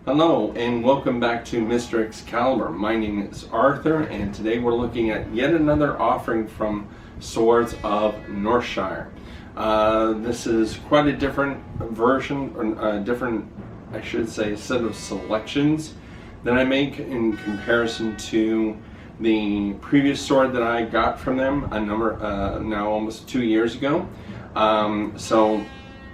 Hello and welcome back to Mr. Excalibur. My name is Arthur and today we're looking at yet another offering from Swords of Northshire. This is quite a different version, or a different, I should say, set of selections that I make in comparison to the previous sword that I got from them now almost 2 years ago. So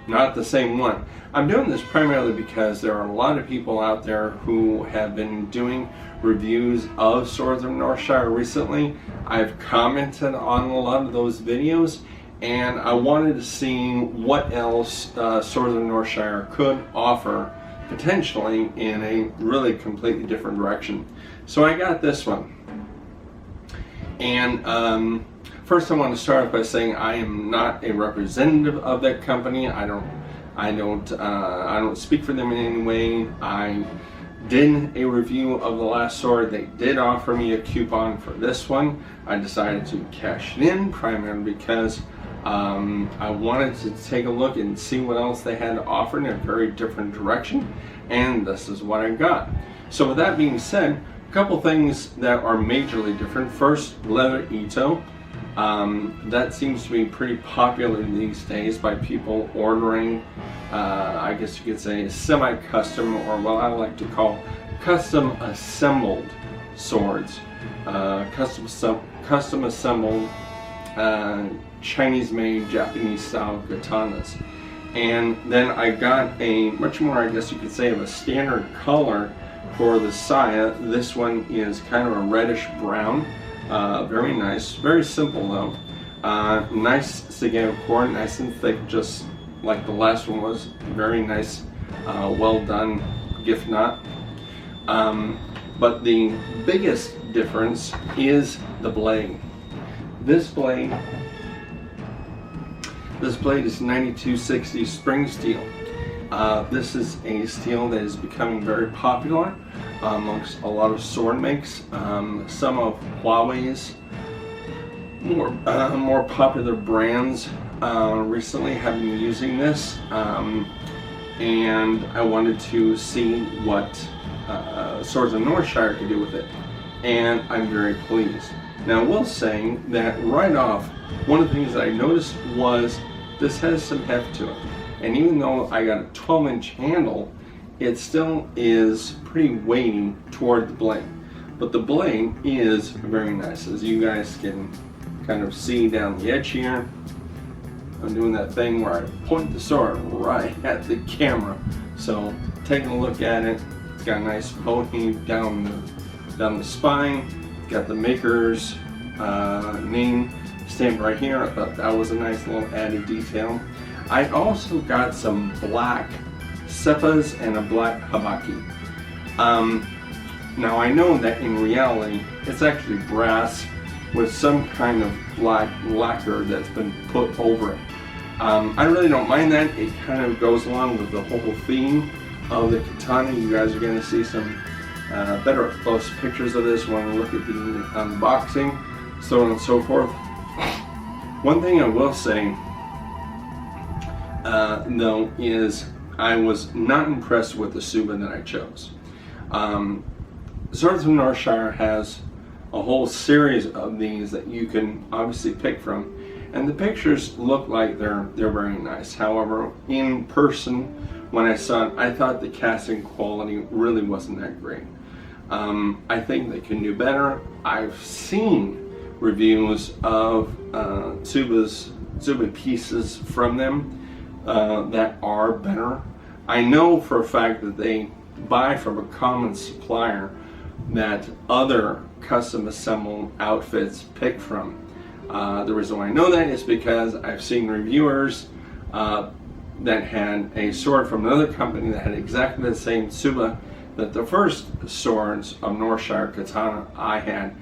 not the same one. I'm doing this primarily because there are a lot of people out there who have been doing reviews of Swords of Northshire recently. I've commented on a lot of those videos and I wanted to see what else Swords of Northshire could offer potentially in a really completely different direction. So I got this one. And first I want to start off by saying I am not a representative of that company. I don't speak for them in any way. I did a review of the last sword. They did offer me a coupon for this one. I decided to cash it in primarily because I wanted to take a look and see what else they had to offer in a very different direction, and this is what I got. So with that being said, a couple things that are majorly different. First, leather Ito. That seems to be pretty popular these days by people ordering, I guess you could say, semi-custom, or what I like to call custom assembled swords. Custom assembled Chinese-made, Japanese-style katanas. And then I got a much more, I guess you could say, of a standard color for the saya. This one is kind of a reddish brown. Very nice, very simple though. Nice Segano cord, nice and thick, just like the last one was. Very nice, well done gift knot. But the biggest difference is the blade. This blade is 9260 spring steel. This is a steel that is becoming very popular amongst a lot of sword makes. Some of Huawei's more popular brands recently have been using this, and I wanted to see what Swords of Northshire could do with it, and I'm very pleased. Now I will say that right off, one of the things that I noticed was this has some heft to it. And even though I got a 12-inch handle, it still is pretty weighty toward the blade. But the blade is very nice, as you guys can kind of see down the edge here. I'm doing that thing where I point the sword right at the camera. So taking a look at it, it's got a nice pony down the spine. Got the maker's name stamped right here. I thought that was a nice little added detail. I also got some black seppas and a black habaki. Now I know that in reality it's actually brass with some kind of black lacquer that's been put over it. I really don't mind that. It kind of goes along with the whole theme of the katana. You guys are going to see some better up close pictures of this when we look at the unboxing, so on and so forth. One thing I will say though is I was not impressed with the Tsuba that I chose. Swords of Northshire has a whole series of these that you can obviously pick from, and the pictures look like they're very nice. However, in person, when I saw it, I thought the casting quality really wasn't that great. I think they can do better. I've seen reviews of Tsuba pieces from them that are better. I know for a fact that they buy from a common supplier that other custom assembled outfits pick from. The reason why I know that is because I've seen reviewers that had a sword from another company that had exactly the same Tsuba that the first Swords of Northshire katana I had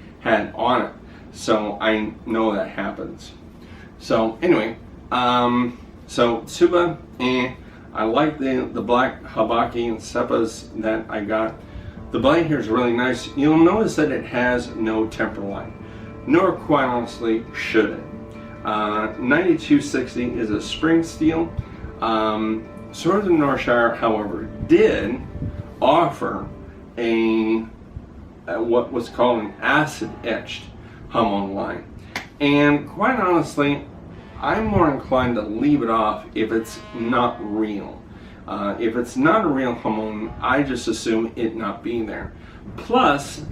on it. So I know that happens. So anyway, so Tsuba, I like the black habaki and seppas that I got. The blade here is really nice. You'll notice that it has no temper line, nor quite honestly should it. 9260 is a spring steel. Swords of Northshire, however, did offer a what was called an acid etched hamon line. And quite honestly, I'm more inclined to leave it off if it's not real. If it's not a real hamon, I just assume it not being there. Plus,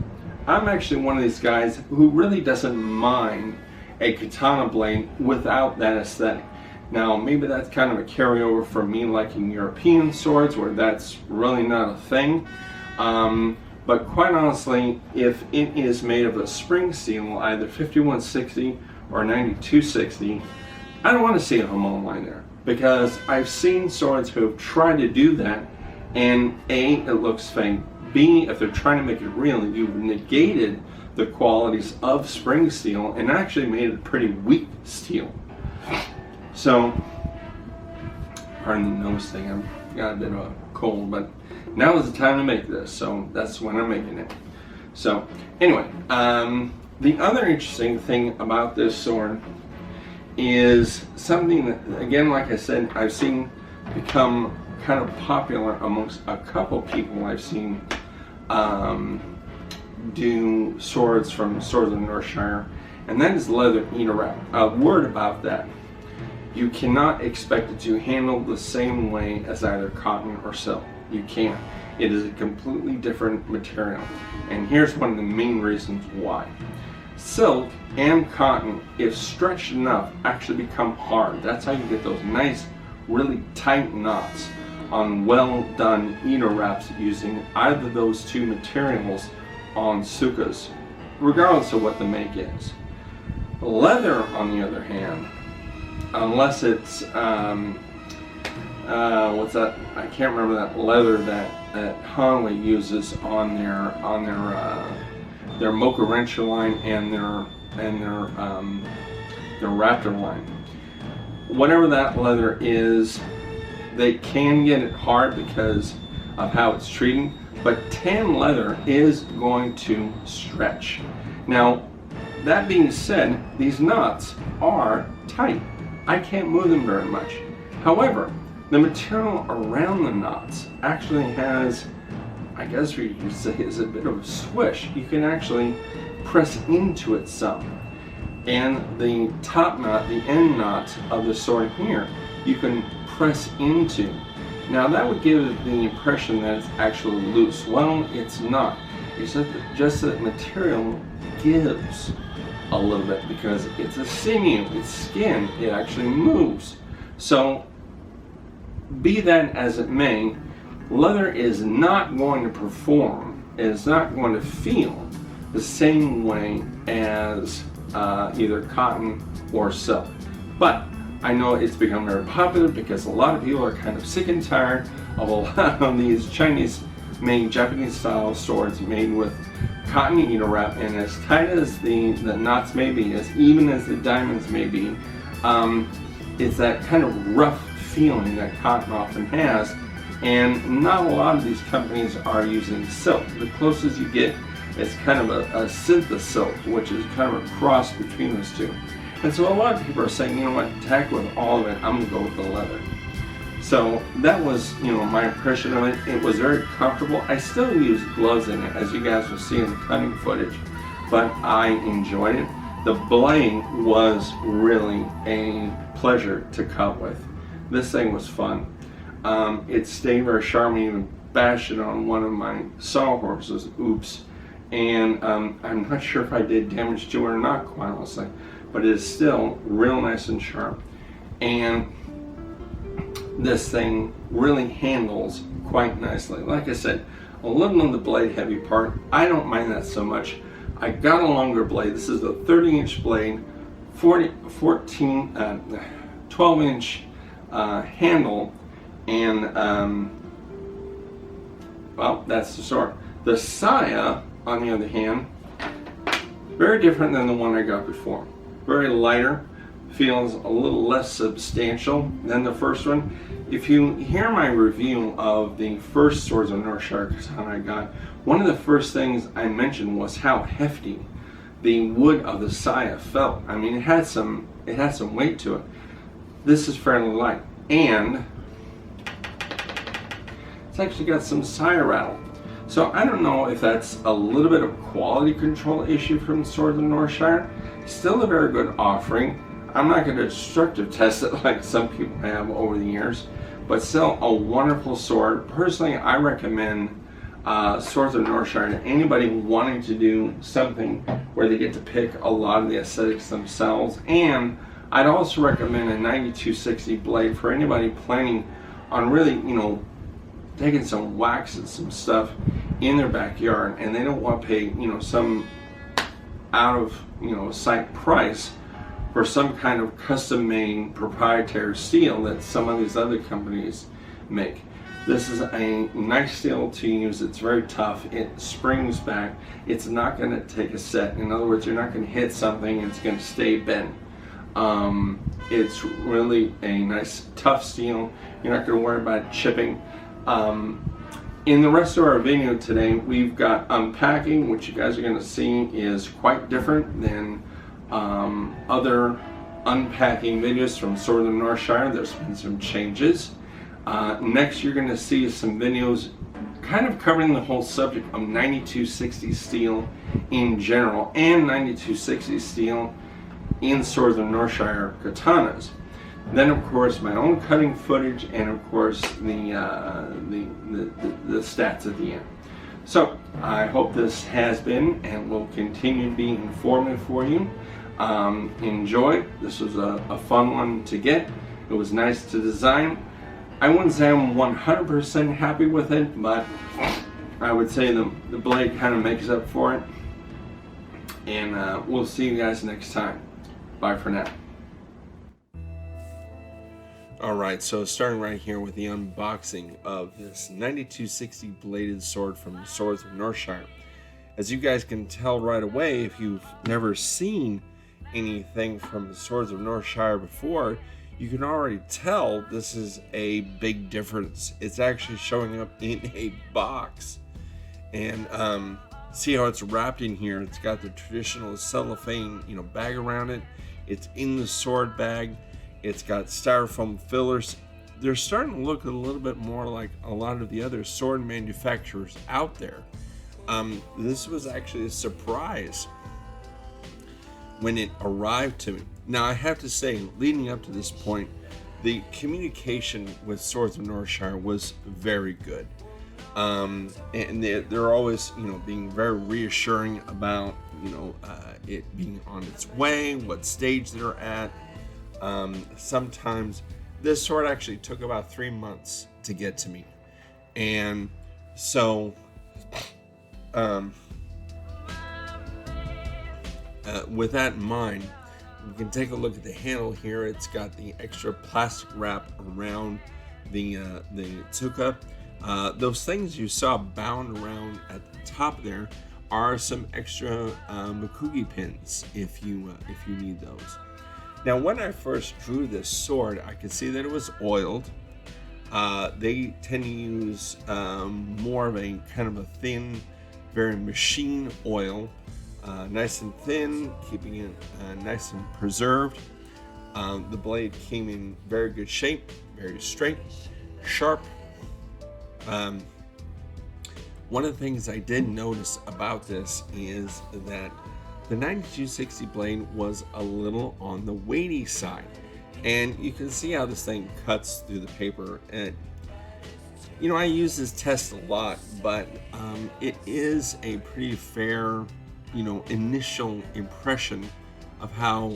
I'm actually one of these guys who really doesn't mind a katana blade without that aesthetic. Now, maybe that's kind of a carryover from me liking European swords, where that's really not a thing. But quite honestly, if it is made of a spring steel, either 5160 or 9260, I don't want to see a hamon line there, because I've seen swords who have tried to do that, and A, it looks fake. B, if they're trying to make it real, you've negated the qualities of spring steel and actually made it a pretty weak steel. So, pardon the nose thing, I've got a bit of a cold, but now is the time to make this, so that's when I'm making it. So, anyway, the other interesting thing about this sword is something that, again, like I said, I've seen become kind of popular amongst a couple people I've seen do swords from Swords of Northshire, and that is leather eater wrap. A word about that: you cannot expect it to handle the same way as either cotton or silk. You can't. It is a completely different material, and here's one of the main reasons why. Silk and cotton, if stretched enough, actually become hard. That's how you get those nice, really tight knots on well done eater wraps using either of those two materials on sukas, regardless of what the make is. Leather, on the other hand, unless it's what's that? I can't remember that leather that Hanley uses on their Mocha Wrencher line and their Raptor line. Whatever that leather is, they can get it hard because of how it's treated, but tan leather is going to stretch. Now, that being said, these knots are tight. I can't move them very much. However, the material around the knots actually has, I guess you could say, is a bit of a swish. You can actually press into it some. And the top knot, the end knot of the sword here, you can press into. Now that would give the impression that it's actually loose. Well, it's not. It's just that material gives a little bit because it's a sinew, it's skin, it actually moves. So, be that as it may, leather is not going to perform, it is not going to feel the same way as either cotton or silk. But I know it's become very popular because a lot of people are kind of sick and tired of a lot of these Chinese-made Japanese-style swords made with cotton eater wrap, and as tight as the knots may be, as even as the diamonds may be, it's that kind of rough feeling that cotton often has, and not a lot of these companies are using silk. The closest you get is kind of a synthesis silk, which is kind of a cross between those two. And so a lot of people are saying, you know what, heck with all of it, I'm gonna go with the leather. So that was, my impression of it. It was very comfortable. I still use gloves in it, as you guys will see in the cutting footage, but I enjoyed it. The blade was really a pleasure to cut with. This thing was fun. It stayed very sharp. I even bashed it on one of my sawhorses, oops. And I'm not sure if I did damage to it or not, quite honestly, but it is still real nice and sharp. And this thing really handles quite nicely. Like I said, a little on the blade heavy part, I don't mind that so much. I got a longer blade. This is a 30-inch blade, 12-inch handle, and well, that's the sword. The saya, on the other hand, very different than the one I got before. Very lighter, feels a little less substantial than the first one. If you hear my review of the first Swords of Northshire Katana I got, one of the first things I mentioned was how hefty the wood of the saya felt. I mean, it had some weight to it. This is fairly light, and it's actually got some saya rattle. So I don't know if that's a little bit of quality control issue from Swords of Northshire. Still a very good offering. I'm not going to destructive test it like some people have over the years, but still a wonderful sword. Personally, I recommend Swords of Northshire to anybody wanting to do something where they get to pick a lot of the aesthetics themselves. And I'd also recommend a 9260 blade for anybody planning on really, taking some wax and some stuff in their backyard, and they don't want to pay, some out of, sight price for some kind of custom made proprietary steel that some of these other companies make. This is a nice steel to use. It's very tough. It springs back. It's not going to take a set. In other words, you're not going to hit something and it's going to stay bent. It's really a nice tough steel. You're not going to worry about chipping. In the rest of our video today, we've got unpacking, which you guys are going to see is quite different than other unpacking videos from Swords of Northshire. There's been some changes. Next, you're going to see some videos kind of covering the whole subject of 9260 steel in general and 9260 steel in Swords of Northshire katanas. Then, of course, my own cutting footage, and of course the stats at the end. So I hope this has been and will continue to be informative for you. Enjoy. This was a fun one to get. It was nice to design. I wouldn't say I'm 100% happy with it, but I would say the blade kind of makes up for it. And we'll see you guys next time. Bye for now. Alright, so starting right here with the unboxing of this 9260 bladed sword from Swords of Northshire. As you guys can tell right away, if you've never seen anything from Swords of Northshire before, you can already tell this is a big difference. It's actually showing up in a box. And see how it's wrapped in here. It's got the traditional cellophane, bag around it. It's in the sword bag. It's got styrofoam fillers. They're starting to look a little bit more like a lot of the other sword manufacturers out there. This was actually a surprise when it arrived to me. Now, I have to say, leading up to this point, the communication with Swords of Northshire was very good. And they're always, being very reassuring about, it being on its way, what stage they're at. Sometimes this sword actually took about 3 months to get to me, and so with that in mind, you can take a look at the handle here. It's got the extra plastic wrap around the tsuka. Those things you saw bound around at the top there are some extra Makugi pins if you need those. Now, when I first drew this sword, I could see that it was oiled. They tend to use more of a kind of a thin, very machine oil, nice and thin, keeping it nice and preserved. The blade came in very good shape, very straight, sharp. One of the things I did notice about this is that the 9260 blade was a little on the weighty side, and you can see how this thing cuts through the paper. And I use this test a lot, but it is a pretty fair, initial impression of how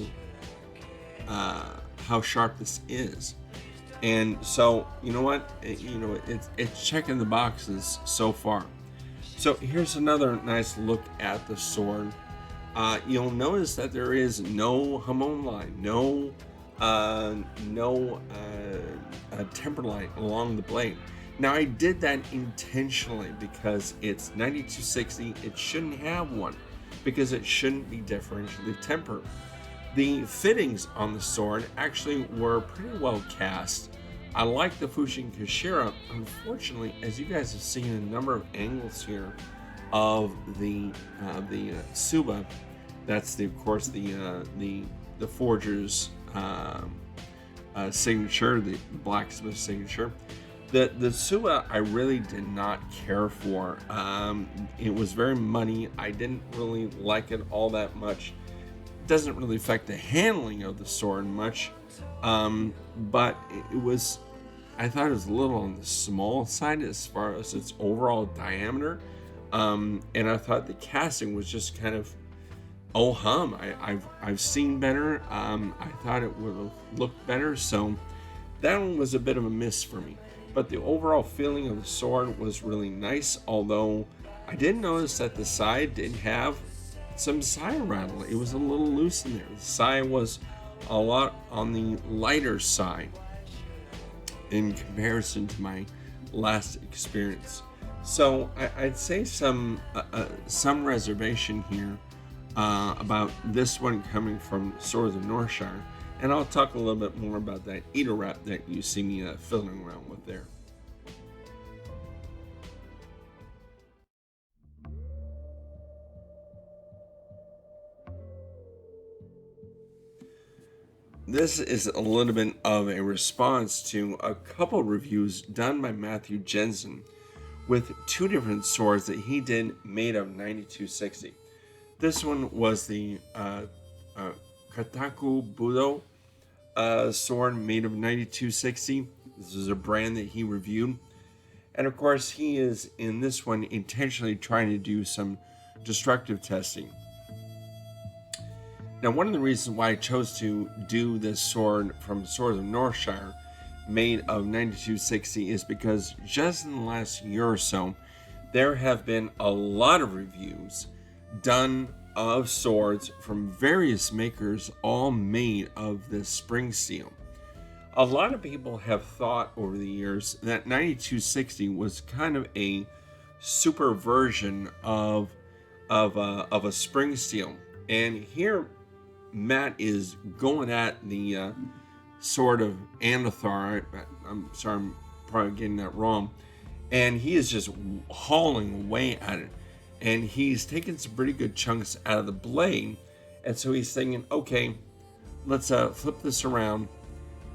sharp this is. And so, it's checking the boxes so far. So here's another nice look at the sword. You'll notice that there is no hamon line, no temper line along the blade. Now, I did that intentionally because it's 9260. It shouldn't have one because it shouldn't be differentially tempered. The fittings on the sword actually were pretty well cast. I like the Fushin Kashira. Unfortunately, as you guys have seen a number of angles here of the Suba, that's of course the forger's signature, the blacksmith signature. The Suwa I really did not care for. It was very muddy. I didn't really like it all that much. It doesn't really affect the handling of the sword much, but it was. I thought it was a little on the small side as far as its overall diameter, and I thought the casting was just kind of oh hum. I've seen better. I thought it would have looked better, so that one was a bit of a miss for me. But the overall feeling of the sword was really nice, although I did notice that the side did have some side rattle. It was a little loose in there. The side was a lot on the lighter side in comparison to my last experience. So I'd say some reservation here about this one coming from Swords of Northshire. And I'll talk a little bit more about that Eater wrap that you see me fiddling around with there. This is a little bit of a response to a couple reviews done by Matthew Jensen with two different swords that he did made of 9260. This one was the Kataku Budo sword made of 9260. This is a brand that he reviewed. And of course, he is in this one intentionally trying to do some destructive testing. Now, one of the reasons why I chose to do this sword from Swords of Northshire made of 9260 is because just in the last year or so, there have been a lot of reviews done of swords from various makers, all made of this spring steel. A lot of people have thought over the years that 9260 was kind of a super version of a spring steel, and here Matt is going at the sword of Anathar. I'm sorry, I'm probably getting that wrong, and he is just hauling away at it. And he's taking some pretty good chunks out of the blade. And so he's thinking, okay, let's flip this around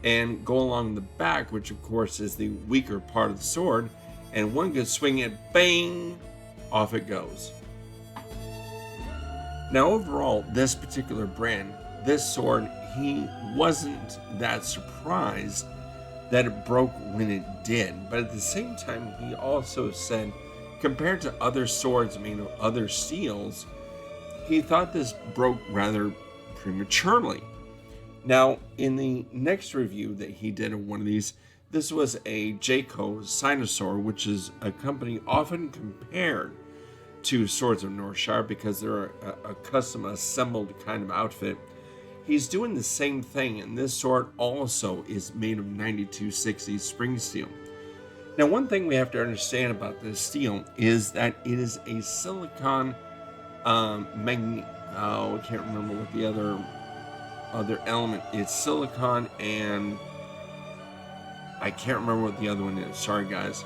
and go along the back, which of course is the weaker part of the sword. And one good swing it, bang, off it goes. Now overall, this particular brand, this sword, he wasn't that surprised that it broke when it did. But at the same time, he also said, compared to other swords made of other steels, he thought this broke rather prematurely. Now, in the next review that he did of one of these, this was a Jayco Sinosaur, which is a company often compared to Swords of Northshire because they're a custom assembled kind of outfit. He's doing the same thing, and this sword also is made of 9260 spring steel. Now, one thing we have to understand about this steel is that it is a silicon I can't remember what the other element is. Silicon, and I can't remember what the other one is. Sorry, guys.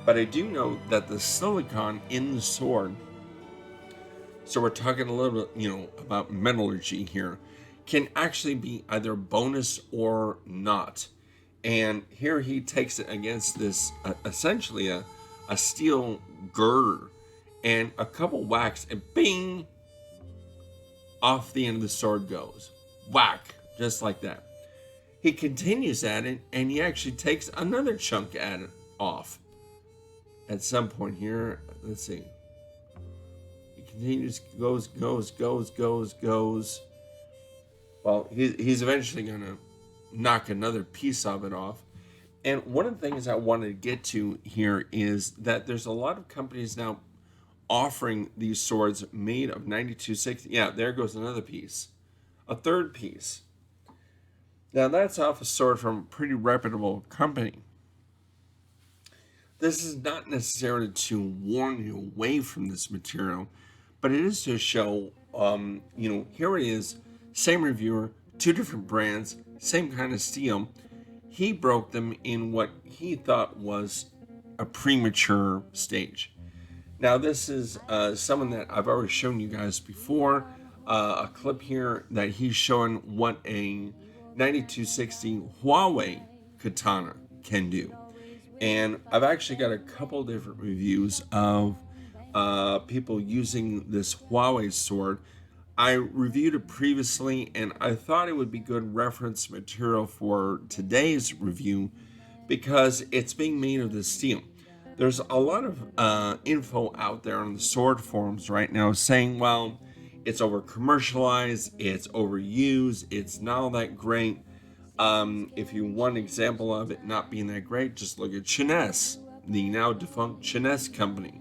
But I do know that the silicon in the sword, so we're talking a little bit, about metallurgy here, can actually be either bonus or not. And here he takes it against this, essentially a steel girder, and a couple whacks, and bing, off the end of the sword goes. Whack, just like that. He continues at it, and he actually takes another chunk at it off. At some point here, let's see. He continues, goes. Well, he's eventually going to knock another piece of it off. And one of the things I wanted to get to here is that there's a lot of companies now offering these swords made of 9260. Yeah, there goes another piece. A third piece. Now that's off a sword from a pretty reputable company. This is not necessarily to warn you away from this material, but it is to show, here it is, same reviewer, two different brands, same kind of steel. He broke them in what he thought was a premature stage. Now, this is someone that I've already shown you guys before, a clip here that he's showing what a 9260 Huawei Katana can do. And I've actually got a couple different reviews of people using this Huawei sword. I reviewed it previously, and I thought it would be good reference material for today's review because it's being made of this steel. There's a lot of info out there on the sword forums right now saying, well, it's over commercialized, it's overused, it's not all that great. If you want an example of it not being that great, just look at Chinese, the now defunct Chinese company.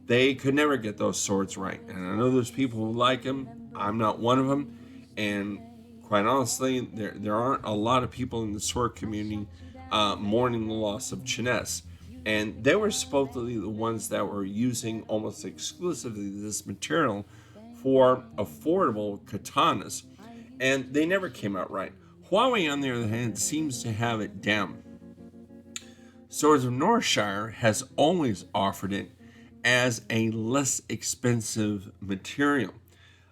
They could never get those swords right. And I know there's people who like them. I'm not one of them. And quite honestly, there aren't a lot of people in the sword community mourning the loss of Chinese. And they were supposedly the ones that were using almost exclusively this material for affordable katanas. And they never came out right. Huawei, on the other hand, seems to have it down. Swords of Northshire has always offered it as a less expensive material.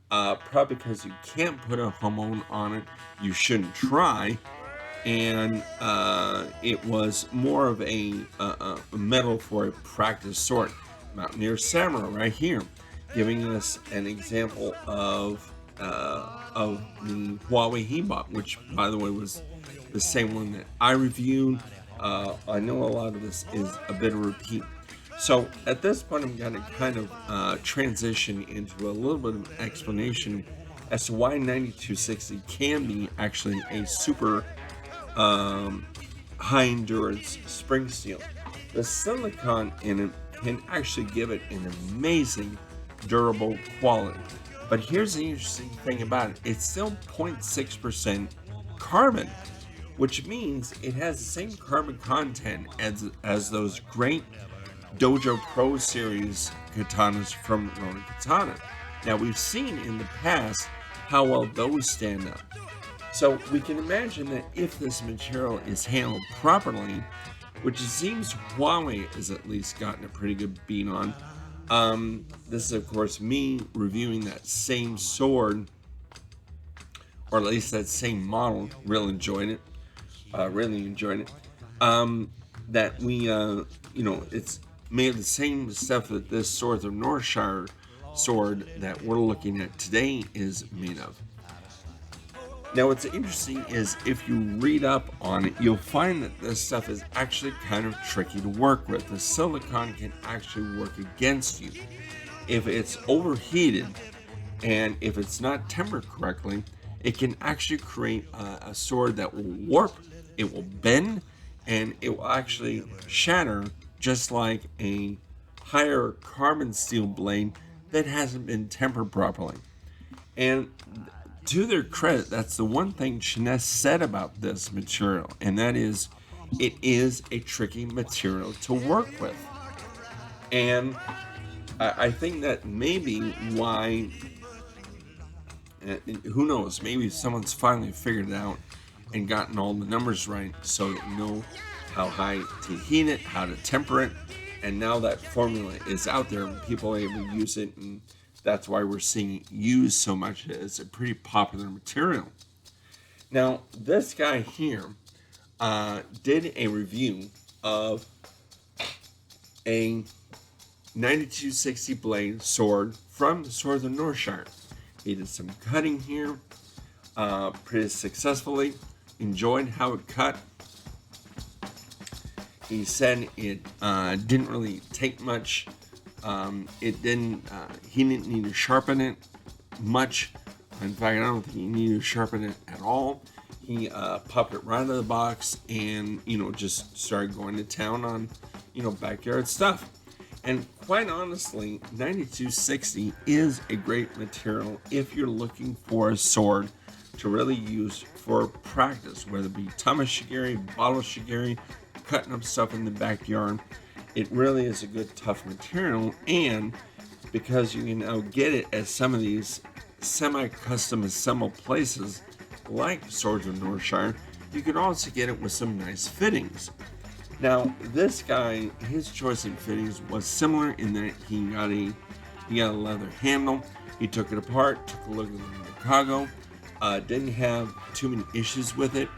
Probably because you can't put a hamon on it, you shouldn't try, and it was more of a metal for a practice sword. Mountaineer Samurai right here, giving us an example of the Huawei he bought, which, by the way, was the same one that I reviewed. I know a lot of this is a bit of repeat. So at this point, I'm going to kind of transition into a little bit of explanation as to why 9260 can be actually a super high endurance spring steel. The silicon in it can actually give it an amazing durable quality. But here's the interesting thing about it. It's still 0.6% carbon, which means it has the same carbon content as those great Dojo Pro Series katanas from Ronin Katana. Now, we've seen in the past how well those stand up. So we can imagine that if this material is handled properly, which it seems Huawei has at least gotten a pretty good beat on. This is, of course, me reviewing that same sword, or at least that same model. Really enjoyed it. That we, it's made of the same stuff that this Swords of Northshire sword that we're looking at today is made of. Now, what's interesting is if you read up on it, you'll find that this stuff is actually kind of tricky to work with. The silicon can actually work against you. If it's overheated and if it's not tempered correctly, it can actually create a sword that will warp, it will bend, and it will actually shatter just like a higher carbon steel blade that hasn't been tempered properly. And to their credit, that's the one thing Chinese said about this material, and that is, it is a tricky material to work with. And I think that maybe why, who knows, maybe someone's finally figured it out and gotten all the numbers right so that you know how high to heat it, how to temper it, and now that formula is out there and people are able to use it, and that's why we're seeing it used so much. It's a pretty popular material. Now, this guy here did a review of a 9260 blade sword from the Swords of Northshire. He did some cutting here pretty successfully. Enjoyed how it cut. He said it didn't really take much. He didn't need to sharpen it much. In fact, I don't think he needed to sharpen it at all. He popped it right out of the box and, just started going to town on, backyard stuff. And quite honestly, 9260 is a great material if you're looking for a sword to really use for practice, whether it be tamashigiri, bottle shigiri, cutting up stuff in the backyard. It really is a good tough material, and because you can now get it at some of these semi-custom assembled places like Swords of Northshire, you can also get it with some nice fittings. Now, this guy, his choice in fittings was similar in that he got a leather handle. He took it apart, took a look at the cargo, didn't have too many issues with it.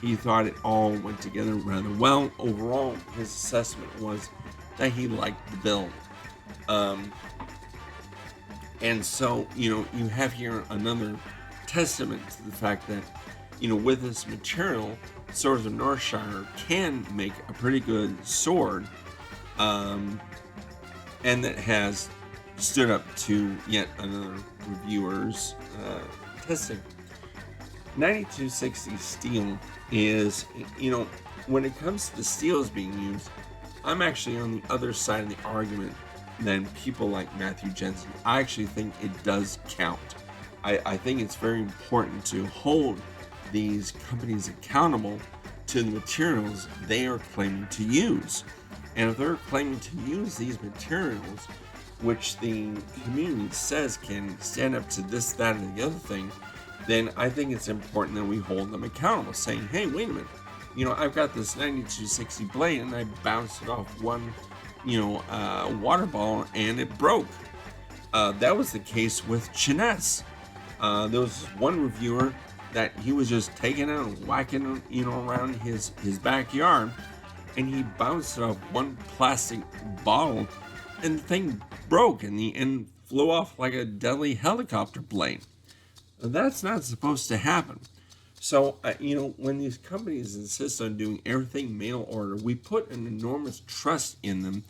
he thought it all went together rather well. Overall, his assessment was that he liked the build. And so, you have here another testament to the fact that, with this material, Swords of Northshire can make a pretty good sword, and that has stood up to yet another reviewer's testing. 9260 steel is, when it comes to the steels being used, I'm actually on the other side of the argument than people like Matthew Jensen. I actually think it does count. I think it's very important to hold these companies accountable to the materials they are claiming to use. And if they're claiming to use these materials, which the community says can stand up to this, that, and the other thing, then I think it's important that we hold them accountable, saying, hey, wait a minute, I've got this 9260 blade and I bounced it off one, water ball and it broke. That was the case with Chinese. There was one reviewer that he was just taking it and whacking it, around his backyard, and he bounced it off one plastic bottle, and the thing broke and flew off like a deadly helicopter blade. That's not supposed to happen. So, when these companies insist on doing everything mail order, we put an enormous trust in them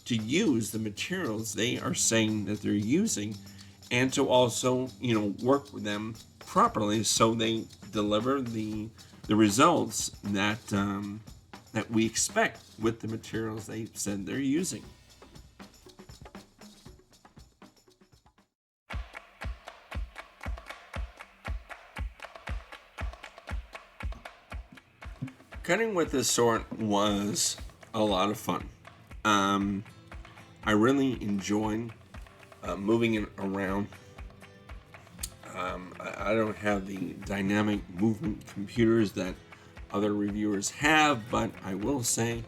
to use the materials they are saying that they're using, and to also, work with them properly so they deliver the results that that we expect with the materials they said they're using. Cutting with this sword was a lot of fun. I really enjoyed moving it around. I don't have the dynamic movement computers that other reviewers have, but I will say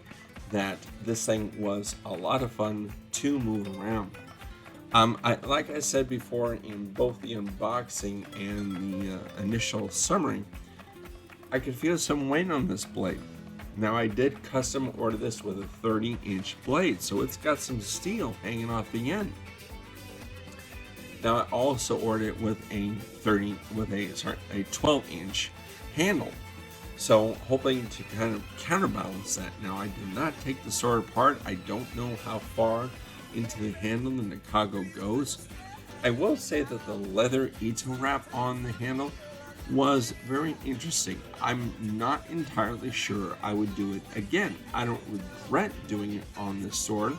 that this thing was a lot of fun to move around. Like I said before in both the unboxing and the initial summary, I could feel some weight on this blade. Now, I did custom order this with a 30-inch blade, so it's got some steel hanging off the end. Now, I also ordered it with a 12-inch handle, so hoping to kind of counterbalance that. Now, I did not take the sword apart. I don't know how far into the handle the Nakago goes. I will say that the leather Ito wrap on the handle was very interesting. I'm not entirely sure I would do it again. I don't regret doing it on this sword.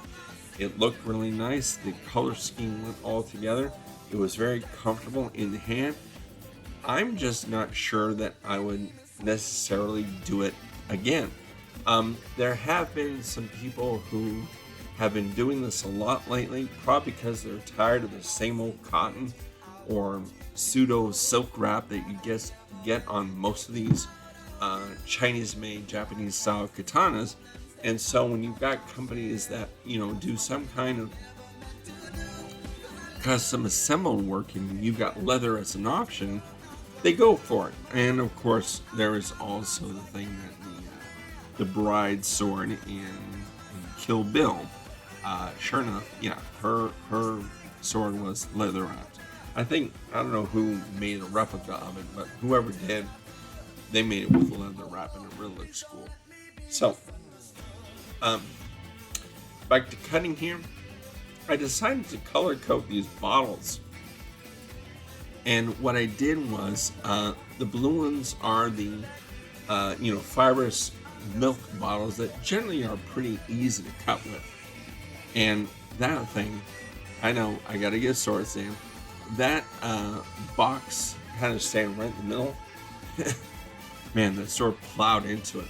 It looked really nice. The color scheme went all together. It was very comfortable in the hand. I'm just not sure that I would necessarily do it again. There have been some people who have been doing this a lot lately, probably because they're tired of the same old cotton or pseudo silk wrap that you get on most of these Chinese-made, Japanese-style katanas. And so when you've got companies that do some kind of custom assembled work and you've got leather as an option, they go for it. And of course, there is also the thing that the bride's sword in Kill Bill. Sure enough, yeah, her sword was leather wrapped. I don't know who made a replica of it, but whoever did, they made it with leather wrap and it really looks cool. So, back to cutting here, I decided to color coat these bottles. And what I did was, the blue ones are the, fibrous milk bottles that generally are pretty easy to cut with. And that thing, I know, I gotta get sword sand. That box kind of staying right in the middle. Man, the sword plowed into it.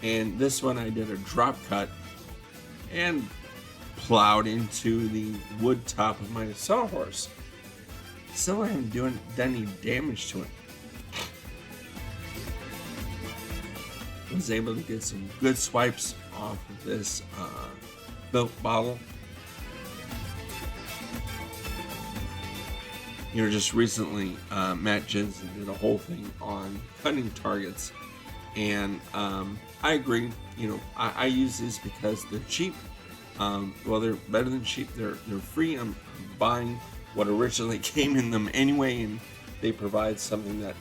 And this one I did a drop cut and plowed into the wood top of my sawhorse. Still haven't done any damage to it. I was able to get some good swipes off of this milk bottle. Just recently, Matt Jensen did a whole thing on cutting targets And I agree. I use these because they're cheap. Well, they're better than cheap. They're free. I'm buying what originally came in them anyway, and they provide something that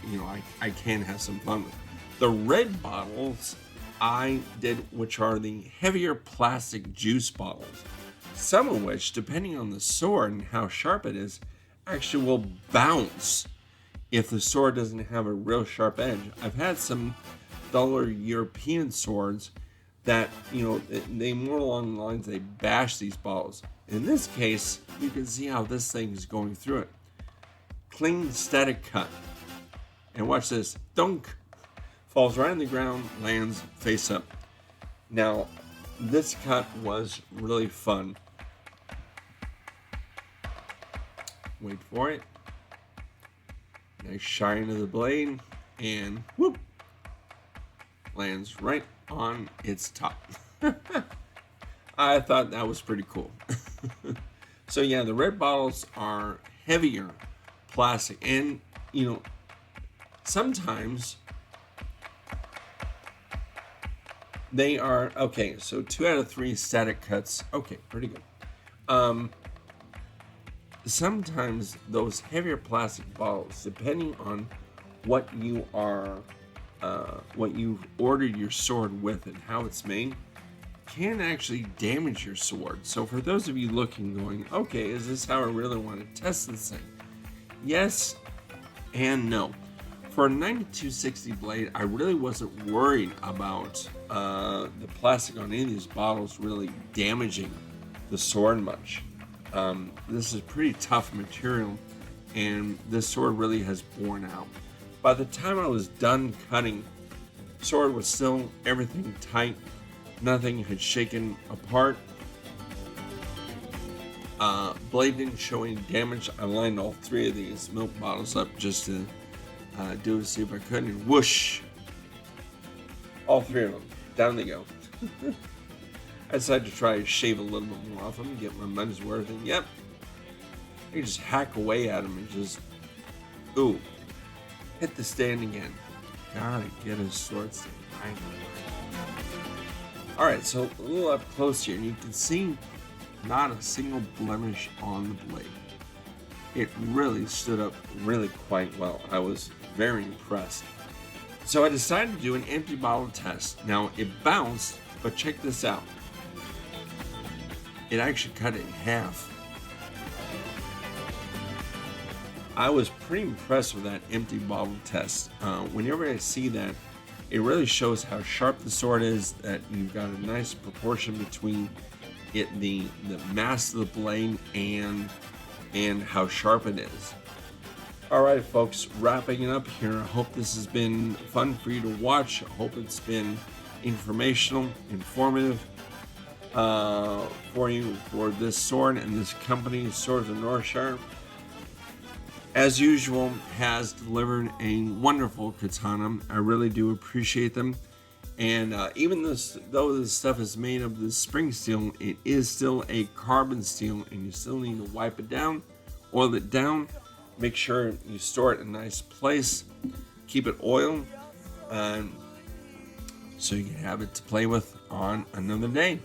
I can have some fun with. The red bottles I did, which are the heavier plastic juice bottles, some of which, depending on the sword and how sharp it is, actually will bounce if the sword doesn't have a real sharp edge. I've had some duller European swords that, they more along the lines, they bash these bottles. In this case, you can see how this thing is going through it. Clean, static cut. And watch this. Dunk! Falls right on the ground, lands face up. Now, this cut was really fun. Wait for it. Nice shine of the blade, and whoop! Lands right on its top. I thought that was pretty cool. So yeah, the red bottles are heavier plastic, and sometimes they are okay. So 2 out of 3 static cuts. Okay, pretty good. Sometimes those heavier plastic bottles, depending on what you are, what you've ordered your sword with and how it's made, can actually damage your sword. So for those of you looking, going, okay, is this how I really want to test this thing? Yes and no. For a 9260 blade, I really wasn't worried about the plastic on any of these bottles really damaging the sword much. This is pretty tough material, and this sword really has worn out. By the time I was done cutting, sword was still everything tight. Nothing had shaken apart. Blade didn't show any damage. I lined all 3 of these milk bottles up just to see if I could, and whoosh! All 3 of them. Down they go. I decided to try to shave a little bit more off them and get my money's worth, and yep, you just hack away at them and just, ooh, hit the stand again. Gotta get his sword stand right. Alright, so a little up close here, and you can see not a single blemish on the blade. It really stood up really quite well. I was very impressed. So I decided to do an empty bottle test. Now, it bounced, but check this out. It actually cut it in half. I was pretty impressed with that empty bottle test. Whenever I see that, it really shows how sharp the sword is, that you've got a nice proportion between the mass of the blade and how sharp it is. Alright folks, wrapping it up here. I hope this has been fun for you to watch. I hope it's been informational, informative for you, for this sword and this company, Swords of Northshire. As usual, has delivered a wonderful katana. I really do appreciate them. And even though this stuff is made of the spring steel, it is still a carbon steel, and you still need to wipe it down, oil it down, make sure you store it in a nice place, keep it oiled, so you can have it to play with on another day.